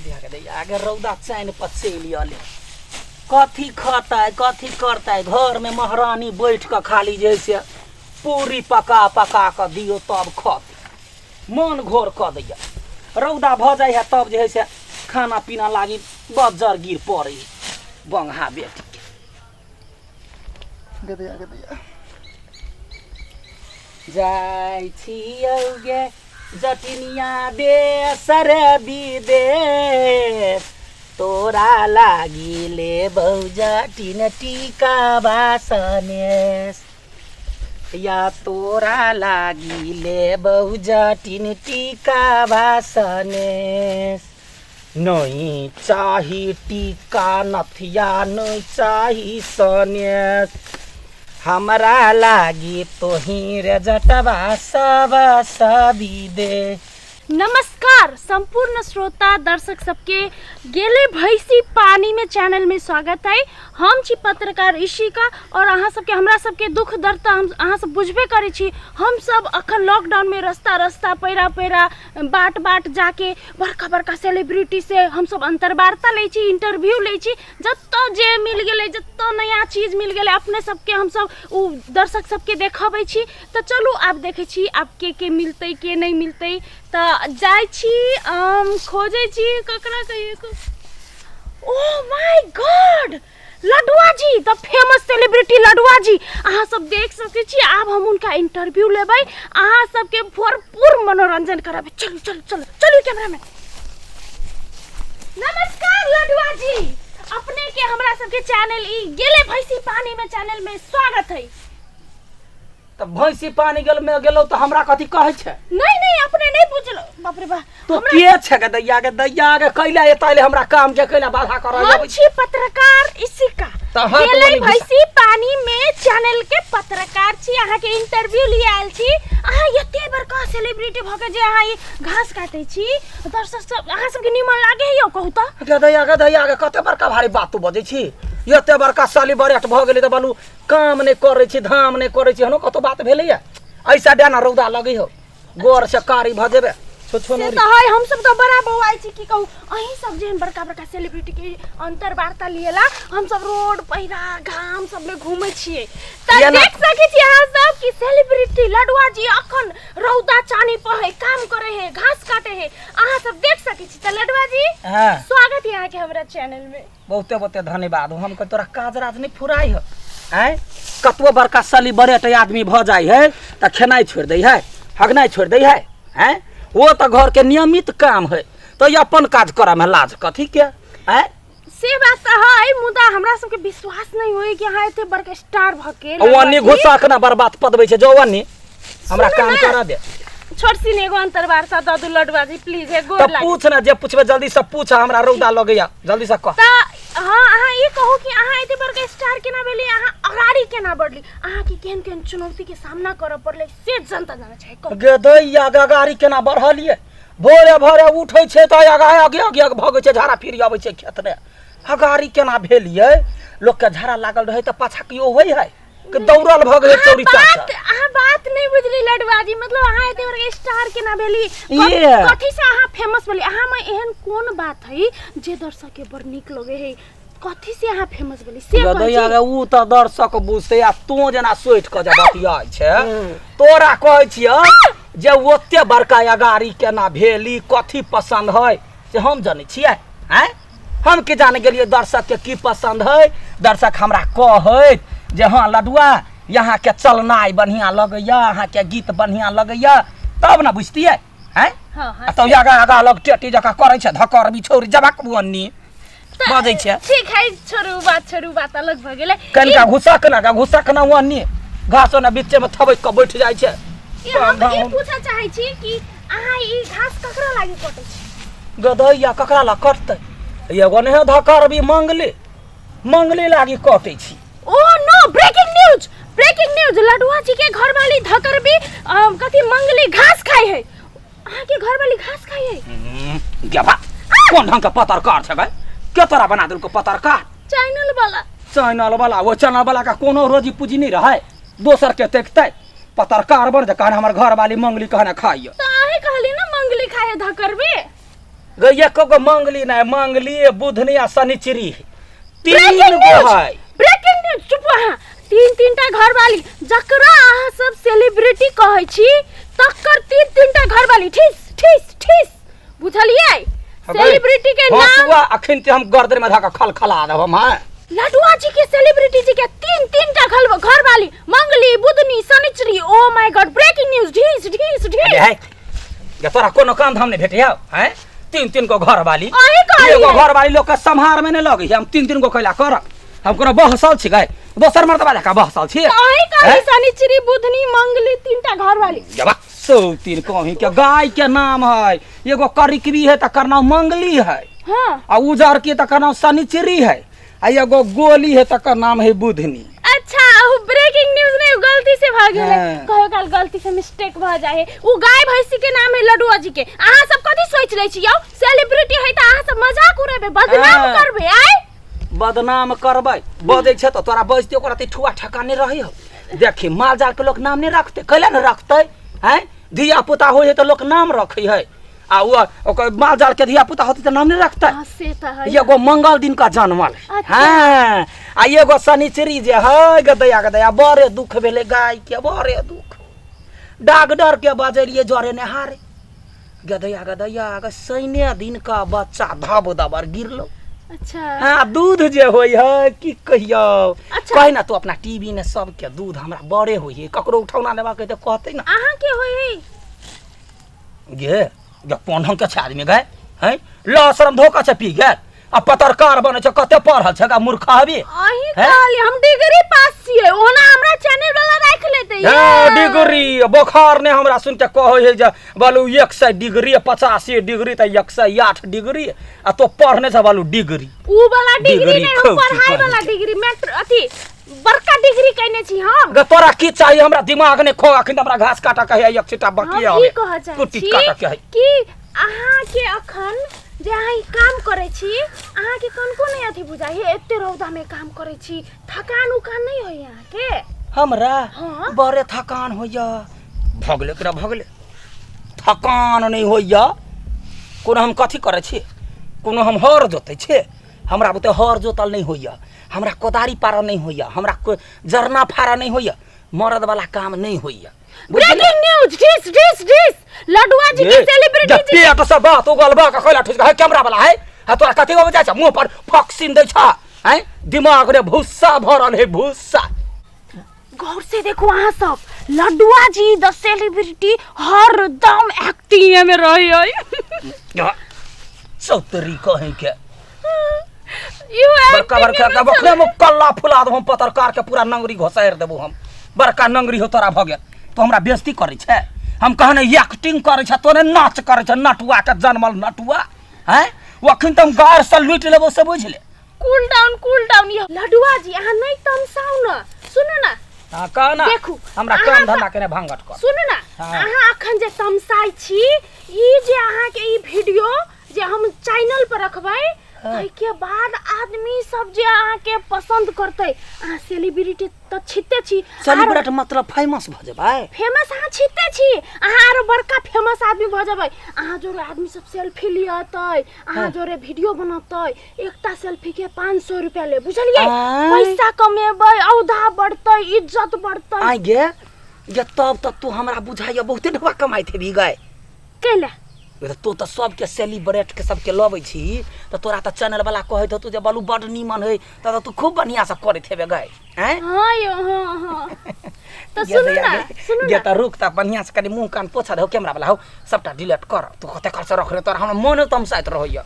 आगे रौदा चैन पचेलियल कथी खताय कथी करताय घर में महारानी बैठ कर खाली जैसे पूरी पका पका कर दियो तब खत मन घोर क दैया रौदा भ जाय है तब जे से खाना पीना लागी बजर गिर पड़े बंगा बेटी के दे दिया जाय छियौ गे जटिनिया देश रे विदेश तोरा लागी ले बहुजटिन टीका बासनेस या तोरा लागी ले बहुजटिन टीका बासनेस नहीं चाही टीका नथिया नहीं चाही सनेस हमरा लागी तोही रे जटवा सब सभी दे। नमस्कार संपूर्ण श्रोता दर्शक सबके गेले भैंसी पानी में चैनल में स्वागत है। हम छी पत्रकार इशिका और अहाँ सबके हमरा सबके दुख दर्द हम अहाँ सब बुझबे करे छी। हम सब अखन लॉकडाउन में रास्ता रास्ता पैरा पैरा बाट बाट जाके बड़का बड़का सेलिब्रिटी से हम सब अंतर्वार्ता ले छी इंटरव्यू ले छी जत्तो जे मिल गेले जत्तो नया चीज मिल गेले अपने सबके हम सब उ दर्शक सबके देखाबै छी। तो चलू आप देखे छी आप के मिलते के नहीं मिलते तो जाय छी खोजे छी ककरा कहिए को। Oh my god Ladua ji the famous celebrity Ladua ji अहाँ सब देख सकते छी। आब हम उनका इंटरव्यू लेबै अहाँ सबके भरपूर मनोरंजन कराबे। चलू चलू चलू चलू कैमरा में। नमस्कार लडुआ जी अपने के हमरा सबके चैनल ई गेले भैंसी पानी में चैनल में स्वागत है। तो भैंसी पानी गल में गेलो तो हमरा कथी कहै छै? नहीं नहीं अपने नहीं बुझलो बाप रे बा तो के छै के दैया के कैला एतैले हमरा काम के कैला बाधा करल हम छी पत्रकार इशिका गेले भैंसी पानी में चैनल के पत्रकार छी। अहाँ के इंटरव्यू लिए आयल छी। अहाँ एते बड़का सेलिब्रिटी भ के जे अहाँ ई घास काटै छी दर्शक सब अहाँ सब के निमन लागे है कहू त दैया के कते बड़का भारी बात तू बजै छी। एते बड़का साली बरेट भ गेलै त बालू काम नहीं करे छी धाम नहीं करे छी हनो कतो बात भेलै या ऐसा डाना रौदा लगे हो गोर से कारी भ जेबे छोछो से त है हम सब त बड़ा बौआई छी की कहू अहीं सब जेहन बड़का बड़का सेलिब्रिटी के अंतर्वार्ता लिएला हम सब रोड पैरा घाम सब में घूमे छिए त देख सके छी अहाँ सब की सेलिब्रिटी लडुआ जी अखन रौदा चानी पर है काम करे है घास काटे है अहाँ सब देख सके छी। त लडुआ जी हां स्वागत है यहाँ के हमरा चैनल में। बहुते बहुते धन्यवाद। हम के तोरा काज राज नहीं फुराई हो हैं कतवो बड़का साली बरेट आदमी भ जाय है त खेनाई छोड़ दे है हगनाई छोड़ दे है हैं वो तो घर के नियमित काम है तो ये अपन काज करा में लाज कथी के हैं से बात त है मुदा हमरा सब के विश्वास नहीं होई कि हां एते बड़का स्टार भके वन्नी घुसा के ना बर्बाद पदबै छै जो वन्नी हमरा काम करा दे छोट सी एगो अंतर्वार्ता द दू लडुआ जी प्लीज एक गोर लागी तो पूछ ना जे पूछबे जल्दी से पूछ हमरा रौदा लगैया जल्दी से कह। त हां अहाँ ई कहू कि अहाँ एते बड़का स्टार केना भेली अहाँ अगाड़ी केना बढ़ली अहाँ की केहन केहन चुनौती के सामना करऽ पड़ले से जनता जाने छै कहू। गे दैया अगाड़ी केना बढ़लिए भोरे भोरे उठै छै त आगे भगै छै झाड़ा फिर आबै छै खेत रे अगाड़ी केना भेलिए लोग के झाड़ा लागल रहे त पाछा कियो होय है कि दौड़ल भग है चोरी चाचा। अहाँ बात नहीं बुझली लडुआ जी मतलब अहाँ एते बड़का स्टार केना भेली कथि से अहाँ फेमस भेली अहाँ में एहन कोन बात है जे दर्शक के बड़ निक लगे है कथि से अहाँ फेमस भेली से दैया उ त दर्शक बुझते आ तू जना सोइट क जे बतियाय छै तोरा कहै छियै जे ओते बड़का अगाड़ी केना भेली कथि पसंद है से हम जानै छियै हैं हम के जाने गेलिए दर्शक के की पसंद है दर्शक हमरा कहै जे हाँ लडुआ यहाँ के चलनाई बढ़िया लगैया यहाँ के गीत बढ़िया लगैया तब ना बुझतिए हैं हां तो आगा लग टेटी जका करै छै धकर बिछौरी जबक बुअन्नी बाजै छै। ठीक है छोरू बात अलग भ गेलै कनका घुसा के ना वन्नी घासो ना बीचे में थबै के बैठ जाय छै। हम ई पूछा चाहै छी कि अहाँ ई घास ककरा लागि कटै छी? गदैया ककरा ला कटतै एगो ने धकर भी मंगली लागि कटै छी। Oh no breaking news लडुआ ji के घरवाली धकर भी कथि मंगली घास खाई है अहाँ के घरवाली घास खाई है गेबा कोन ढंग के पत्रकार छै के तोरा बना देलको पत्रकार चैनल वाला वो चैनल वाला का कोनो रोजी पूजी नहीं रहे दोसर के देखते पत्रकार बन जे कहना हमर घर वाली मंगली कहना खाइयो त आहे कहली ना मंगली खाए धकर भी गैया को मंगली नहीं, मंगली बुधनी आ शनिचरी 3 Breaking गो news! है। ब्रेकिंग न्यूज चुप रहा। 3-3टा घर वाली जकरा अहाँ सब सेलिब्रिटी कहै छी तकर 3-3टा घर वाली ठिस ठिस ठिस बुझलिए। सेलिब्रिटी के नाम हसुआ अखन ते हम गर्दन में धका खलखला देब हम। हां लडुआ जी के सेलिब्रिटी जी के 3-3टा घर वाली Mangli Budhni Shanichari. Oh my god breaking news ढीस ढीस ढीस। है ये तोरा कोनो काम धाम नहीं भेटिया हैं? 3 को घर वाली, अही एगो घर वाली लोग के संहार में नहीं लगे हम 3 को कैला कर। हम कोनो बहसल छी गए दोसर मर्तबा लेका बहसल छी। अही काली शनिचरी बुधनी मंगली 3टा घर वाली। जबा 3 कहीं के गाय के नाम है, एगो करिकवी है तकर नाम मंगली है। हां आ उजर के तकर नाम शनिचरी है। आ एगो गोली है तकर नाम है बुधनी। अच्छा वो ब्रेकिंग न्यूज नहीं गलती से भाग गेले। हाँ। कहो काल गलती से मिस्टेक भ जाए। वो गाय भैंसी के नाम है लडुआ जी के। अहाँ सब कथि सोच ले छी यौ? सेलिब्रिटी है त अहाँ सब मजाक उड़ेबे बदनाम हाँ। करबे आय। बदनाम करबै बजै छै त तोरा बजते ओकरा ते ठुआ ठकाने रही हो। देखी माल जाल के लोग नाम नहीं रखते, कैला न रखते हैं? धिया पुता हो है तो लोग नाम रखी है। आ ओकर माल जाल के धिया पुता होती तो नाम नहीं रखते। हां से त है। एगो मंगल दिन का जन्मल है। अच्छा। हाँ आ एगो शनिचरी जे है गदया गदया बड़े दुख भेले गाय के, बड़े दुख। डॉक्टर के बजेलिए जरे ने हारे गदया गदया सैने दिन का बच्चा धब दबर गिरलो। अच्छा हाँ दूध जे होई है की कहियो। अच्छा। कहे ना तू अपना टीवी ने सबके दूध हमरा बड़े होई है, ककरो उठौना लेबा के त कहते ना अहाँ के होय है? गे गे पौंढंग के छे आदमी गए हैं लसरम धोखा से पी गए। अब पत्रकार बने छ कते पढ़ल छ गा मूर्खा हबे। अही हैं? काली हम डिग्री पास छिए ओना हमरा चैनल वाला राख लेते ए डिग्री बुखार ने हमरा सुन के कहे है जे बालू 100 डिग्री 85 डिग्री त 108 डिग्री आ तो पढ़ने छ बालू डिग्री। उ वाला डिग्री डिग्री नहीं खूब पढ़ाई पढ़ने वाला छी। डिग्री मेट्रो अथी बड़का डिग्री कहने छी हम। गे तोरा की चाहिए हमरा दिमाग ने खो अखन हमरा घास काटा कहे एक छिटा बाकी हम है ई कह चाहै कुट्टी छी काटा के है। कि अहाँ के अखन जे अहाँ ई काम करे छी अहाँ के कनको नहीं अथी बुझाई है? एते रौदा में काम करे छी थकान उकान नहीं होई अहाँ के? हमरा हाँ। बड़े थकान होइया भगले करा भगले थकान नहीं होइया। कोनो हम कथी करे छी, कोनो हम हर जोते छी, हमरा बुते हर जोतल नहीं होइया, हमरा कोदारी पारा नहीं होइया, हमरा जरना फारा नहीं होइया, मर्द वाला काम नहीं होइया। ब्रेकिंग न्यूज डिस डिस डिस लडुआ जी के सेलिब्रिटी जी पेट से बात उगलबा का खैला ठुस है कैमरा वाला है। हा तोरा कथी हो जाय छ मुंह पर फक्सिन दै छ हैं? दिमाग रे भूसा भरल है भूसा। गौर से देखो अहाँ सब लडुआ जी द सेलिब्रिटी हर दम एक्टिंग में रही है। चौतरी कहे के यू बड़का बड़का के बखरे में कल्ला फुला दो हम पत्रकार के पूरा नंगरी घोसार देबो हम। बड़का नंगरी हो तोरा भ गेल तो हमरा बेइज्जती करे छै। हम कहने एक्टिंग करे छ तोने नाच करे छ नटुआ के जन्मल नटुआ हैं? वखन तुम गार से लूट लेबो से बुझ ले। कूल डाउन ये लडुआ जी अहाँ नहीं तमसाउ न। सुनो ना हां कहना देखू हमरा अहाँ काम सब- धंधा केने भांगट कर। सुनो ना हाँ। अहाँ अखन जे तमसाई छी ई जे अहाँ के ई वीडियो जे हम चैनल पर रखबै तै के बाद आदमी सब जे अहाँ के पसंद करतै। अहाँ सेलिब्रिटी त छिते छी सेलिब्रिटी मतलब फेमस भ जेबै। फेमस अहाँ छिते छी अहाँ आरो बड़का फेमस आदमी भ जेबै। अहाँ जोरे आदमी सब सेल्फी लियतै अहाँ जोरे वीडियो बनतै एकटा सेल्फी के 500 रुपया ले बुझलिए। पैसा कमेबै औधा बढ़तै इज्जत बढ़तै। आ गे ये तब तक तू हमरा बुझाइया बहुते ढबा कमाई थे भी गए। केला तो त सबके सेलिब्रेट के सबके लबै छी त तोरा त चैनल वाला कहैत तू जे बालू बड नीमन है त तू खूब बढ़िया से करैत हेबे गए हैं? हां यो हां तो सुनो ये ना त रुक त बढ़िया से कनी मुंह कान पोछा दे कैमरा वाला हो सबटा डिलीट कर। तू कते कर से रख रे तोरा हमरा मन तमसाइत रहइया।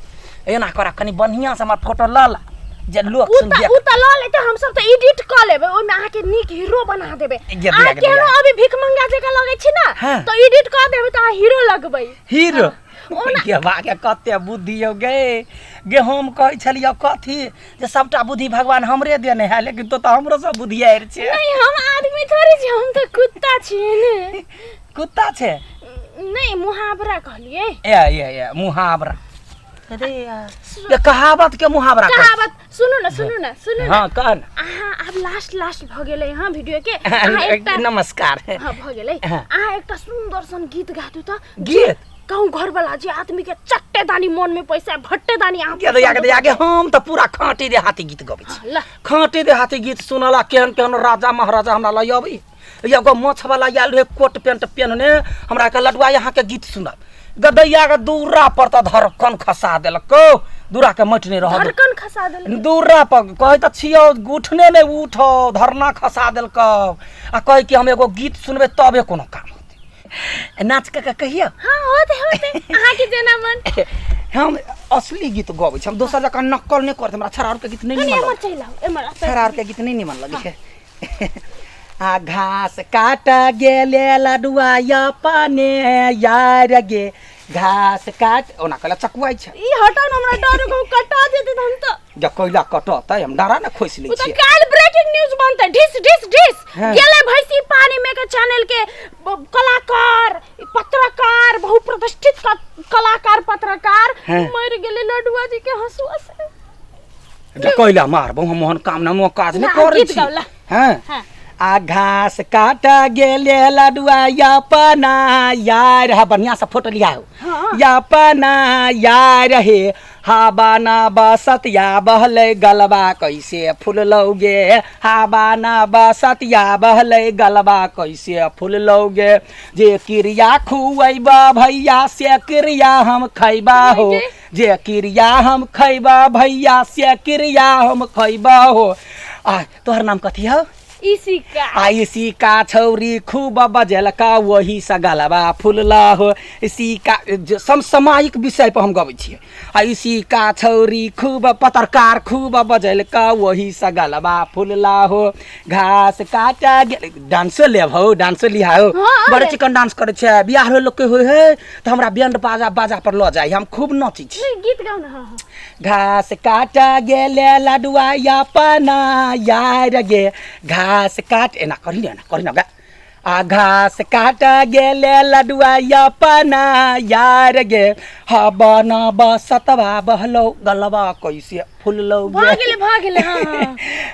एना करा कनी बढ़िया से हमर फोटो ल ला जे लोग सुन दिया। उ त ल लेते हम सब त एडिट क लेबै ओइ में अहाँ के निक हीरो बना देबै। ये अहाँ दिया, केहनो अभी भिख मंगा जका लगै छी ना हाँ। तो एडिट क देबै त अहाँ हीरो लगबै। हीरो के भागे कते बुद्धि हो गे गे हम कहै छलियै कथी जे सबटा बुद्धि भगवान हमरे देने है लेकिन तो हमरो सब बुद्धि आएर छै। नहीं हम आदमी थोड़ी छी हम त कुत्ता छी ने। कुत्ता छै नहीं मुहावरा कहलिए। ए मुहावरा अरे यार ये कहावत के मुहावरा कह। कहावत सुनो ना हां कह न। अहाँ अब लास्ट भ गेलै हां वीडियो के अहाँ एकटा नमस्कार हां भ गेलै हाँ। अहाँ एकटा सुन्दर सन गीत गातु त गीत कहूँ घर वाला जी आदमी के चट्टे दानी मन में पैसा भट्टे दानी आगे हम तो पूरा खाँटी देहाती गीत गबै छी। खाँटी देहाती गीत सुनला केहन केहन राजा महाराजा हमरा लय अबै। एगो मोछ वाला आयल रहे कोट पेंट पहनने हमरा के लडुआ यहाँ के गीत सुनब। गदैया के दूरा पर त धड़कन खसा देलक। दूरा के मट नहीं रह धड़कन खसा देलक। दूरा पर कहे त छियो उठने ने उठो धरना खसा देलक। आ कहे कि हम एगो गीत सुनबे तबे कोनो काम होते। नाच के कहियो। हां होते अहाँ के जेना मन। हम असली गीत गबै छी। हम दोसर जका नकल नहीं करते। हमरा छरार के गीत नहीं निमन। छरार के गीत नहीं निमन लगे है। आ घास काटा गेले लडुआ अपने यार गे घास काट ओना कला चकुआई छ। ई हटाउ न हमरा डर को कटा देते हम त। ज कोइला कटत हम डरा न खोस लै छी। तो काल ब्रेकिंग न्यूज बनते ढिस ढिस ढिस गेले भैंसी पानी में के चैनल के कलाकार पत्रकार बहुप्रतिष्ठित कलाकार पत्रकार मर गेले लडुआ जी के हंसुआ से। ज कोइला मार बहु मोहन काम न मो काज न करै छी। हां आ घास काटा गेले लडुआ अपना यार हा बढ़िया से फोटो लिया अपना यार हे हाबाना बसतिया बहले गलबा कैसे फूल लौगे हाबाना बसतिया बहले गलबा कैसे फूल लौगे जे क्रिया खुएबा भैया से क्रिया हम खैबा हो जे क्रिया हम खैबा भैया से क्रिया हम खैबा हो। आ तोहर नाम कथी हो? इसी का छौरी खूब बजलका वही सगलबा फुलला हो। इसी का समसामयिक विषय पर हम गबै छियै। आ इसी का छौरी खूब पत्रकार खूब बजलका वही सगलबा फुलला हो। घास काटा गेल डांस लेब हो डांस लिहा हो। बड़े चिकन डांस करे छै बियाह रो लोग के होय है त हमरा बैंड बाजा पर ल जाय हम खूब नाची छी। गीत गाउ न। घास काटा गेले लडुआ अपना यार गे घास काट एना करी ना गा। आ घास काटा गेले लडुआ अपना यार गे हबना बसतवा बहलो गलबा कैसे फुललो गे। भाग गेले हां।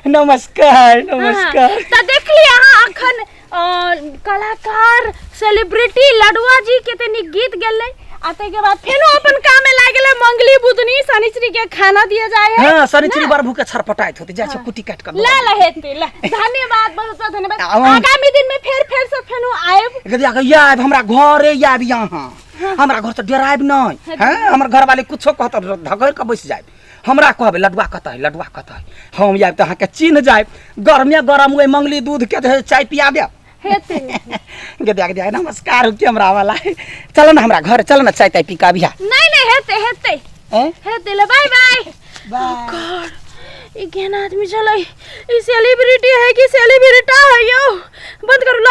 नमस्कार नमस्कार। त देख लिया हां अखन कलाकार सेलिब्रिटी लडुआ जी के तनी गीत गेले। आते के बाद फेनो अपन काम में लाग गेले मंगली बुधनी शनिचरी के खाना दिया जाए है। हां शनिचरी बार भूखे छरपटाइत होते जाय छै कुटी काट के ला हेते ला। धन्यवाद बहुत धन्यवाद। आगामी दिन में फिर से फेनो आएब। गदिया के याब हमरा घरे याब यहां हमरा घर से डराइब नहीं हैं। हमर घर वाले कुछो कहत धगर के बैस जाय हमरा कहबे लडुआ कतय हम याब त अहाँ के चिन्ह जाय गरमे गरम ओइ मंगली दूध के चाय पिया दे हेते। गदिया नमस्कार हो कैमरा वाला चलो ना हमरा घर चलो ना चाय ताय पी का बिया। नहीं हेते ले बाय बाय। ये केना आदमी चलै ई सेलिब्रिटी है कि सेलिब्रिटा है यो बंद करू।